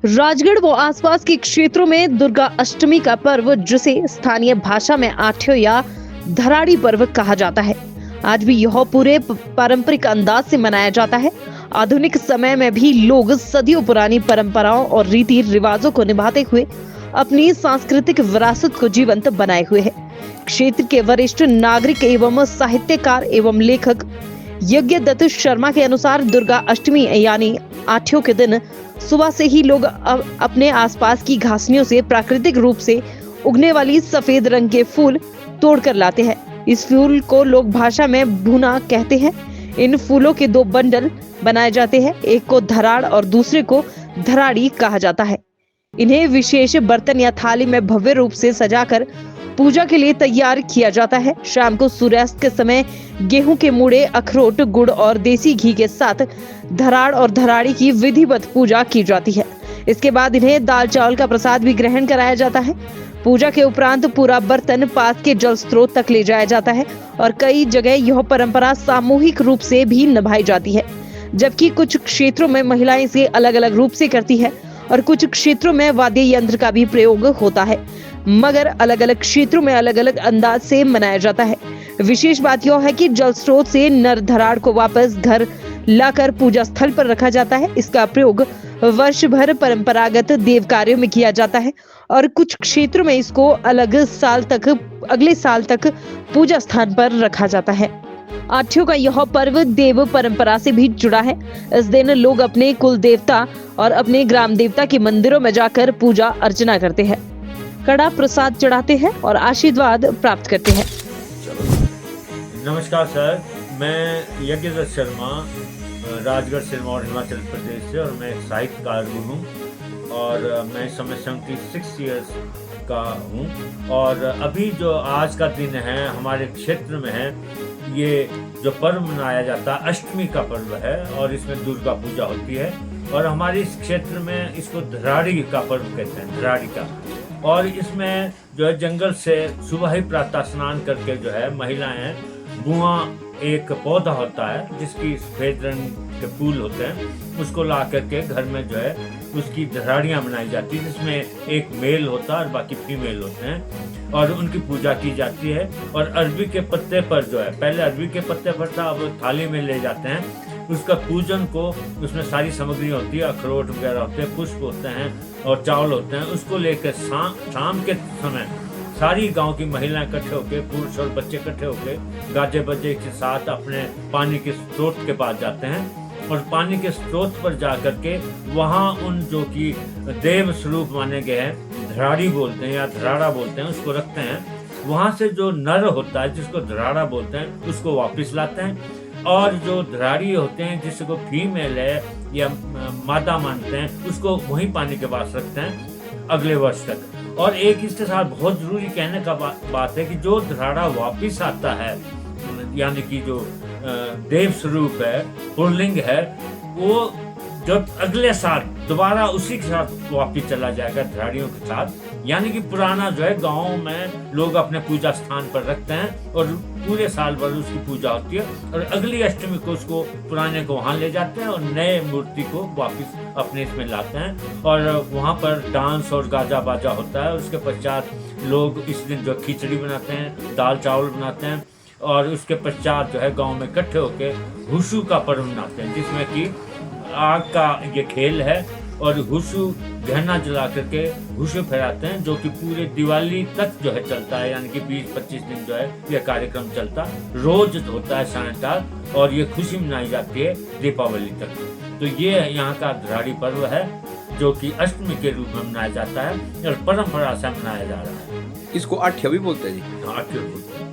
राजगढ़ व आसपास के क्षेत्रों में दुर्गा अष्टमी का पर्व, जिसे स्थानीय भाषा में आठ्यो या धराड़ी पर्व कहा जाता है, आज भी यह पूरे पारंपरिक अंदाज से मनाया जाता है। आधुनिक समय में भी लोग सदियों पुरानी परंपराओं और रीति रिवाजों को निभाते हुए अपनी सांस्कृतिक विरासत को जीवंत बनाए हुए है। क्षेत्र के वरिष्ठ नागरिक एवं साहित्यकार एवं लेखक यज्ञ दत्त शर्मा के अनुसार दुर्गा अष्टमी यानी आठ्यों के दिन सुबह से ही लोग अपने आसपास की घासनियों से प्राकृतिक रूप से उगने वाली सफेद रंग के फूल तोड़कर लाते हैं। इस फूल को लोग भाषा में भुना कहते हैं। इन फूलों के दो बंडल बनाए जाते हैं, एक को धराड़ और दूसरे को धराड़ी कहा जाता है। इन्हें विशेष बर्तन या थाली में भव्य रूप से सजाकर पूजा के लिए तैयार किया जाता है। शाम को सूर्यास्त के समय गेहूं के मूड़े, अखरोट, गुड़ और देसी घी के साथ धराड़ और धराड़ी की विधिवत पूजा की जाती है। इसके बाद इन्हें दाल चावल का प्रसाद भी ग्रहण कराया जाता है। पूजा के उपरांत पूरा बर्तन पास के जल स्रोत तक ले जाया जाता है और कई जगह यह परंपरा सामूहिक रूप से भी निभाई जाती है, जबकि कुछ क्षेत्रों में महिलाएं इसे अलग अलग रूप से करती है और कुछ क्षेत्रों में वाद्य यंत्र का भी प्रयोग होता है, मगर अलग अलग क्षेत्रों में अलग अलग अंदाज से मनाया जाता है। विशेष बात यह है कि जल स्रोत से नर धराड़ को वापस घर लाकर पूजा स्थल पर रखा जाता है। इसका प्रयोग वर्ष भर परंपरागत देव कार्यों में किया जाता है और कुछ क्षेत्रों में इसको अगले साल तक पूजा स्थान पर रखा जाता है। आठ्यों का यह पर्व देव परंपरा से भी जुड़ा है। इस दिन लोग अपने कुल देवता और अपने ग्राम देवता के मंदिरों में जाकर पूजा अर्चना करते हैं, कड़ा प्रसाद चढ़ाते हैं और आशीर्वाद प्राप्त करते हैं। नमस्कार सर, मैं यज्ञ दत्त शर्मा, राजगढ़ सिरमौर हिमाचल प्रदेश से, और मैं एक साहित्यकार भी हूँ और मैं इस समय 76 ईयर्स का हूँ। और अभी जो आज का दिन है हमारे क्षेत्र में है, ये जो पर्व मनाया जाता है अष्टमी का पर्व है और इसमें दुर्गा पूजा होती है और हमारे इस क्षेत्र में इसको धराड़ी का पर्व कहते हैं, धराड़ी का। और इसमें जो है जंगल से सुबह ही प्रातः स्नान करके जो है महिलाएं बुआ, एक पौधा होता है जिसकी सफेद रंग के फूल होते हैं, उसको ला करके घर में जो है उसकी धराड़ियाँ बनाई जाती है, जिसमें एक मेल होता है और बाकी फीमेल होते हैं और उनकी पूजा की जाती है। और अरबी के पत्ते पर जो है, पहले अरबी के पत्ते पर था, अब थाली में ले जाते हैं। उसका पूजन को, उसमें सारी सामग्री होती है, अखरोट वगैरह होते हैं, पुष्प होते हैं और चावल होते हैं। उसको लेकर शाम के समय सारी गांव की महिलाएं इकट्ठे होकर, पुरुष और बच्चे इकट्ठे होकर गाजे बजे के साथ अपने पानी के स्रोत के पास जाते हैं और पानी के स्रोत पर जा करके वहाँ उन जो कि देव स्वरूप माने गए हैं, धराड़ी बोलते हैं या धराड़ा बोलते हैं, उसको रखते हैं। वहाँ से जो नर होता है जिसको धराड़ा बोलते हैं उसको वापस लाते हैं और जो धराड़ी होते हैं जिसको फीमेल है या मादा मानते हैं उसको वहीं पानी के पास रखते हैं अगले वर्ष तक। और एक इसके साथ बहुत जरूरी कहने का बात है कि जो धराड़ा वापिस आता है, यानी कि जो देव स्वरूप है, पुल्लिंग है, वो जब अगले साल दोबारा उसी के साथ वापिस चला जाएगा धराड़ियों के साथ। यानी कि पुराना जो है गाँव में लोग अपने पूजा स्थान पर रखते हैं और पूरे साल भर उसकी पूजा होती है और अगली अष्टमी को उसको पुराने को वहाँ ले जाते हैं और नए मूर्ति को वापस अपने इसमें लाते हैं और वहाँ पर डांस और गाजा बाजा होता है। उसके पश्चात लोग इस दिन जो खिचड़ी बनाते हैं, दाल चावल बनाते हैं और उसके पश्चात जो है गाँव में इकट्ठे होकर हुशु का पर्व मनाते हैं, जिसमें कि आग का ये खेल है और हुशु गहना जला करके हुशु फहराते हैं, जो कि पूरे दिवाली तक जो है चलता है। यानी कि 20-25 दिन जो है यह कार्यक्रम चलता रोज होता है सायंकाल और ये खुशी मनाई जाती है दीपावली तक। तो ये यहाँ का धराड़ी पर्व है जो कि अष्टमी के रूप में मनाया जाता है और परंपरा से मनाया जा रहा है। इसको आठ्या भी बोलते हैं जी? हाँ, आठ्या बोलते हैं।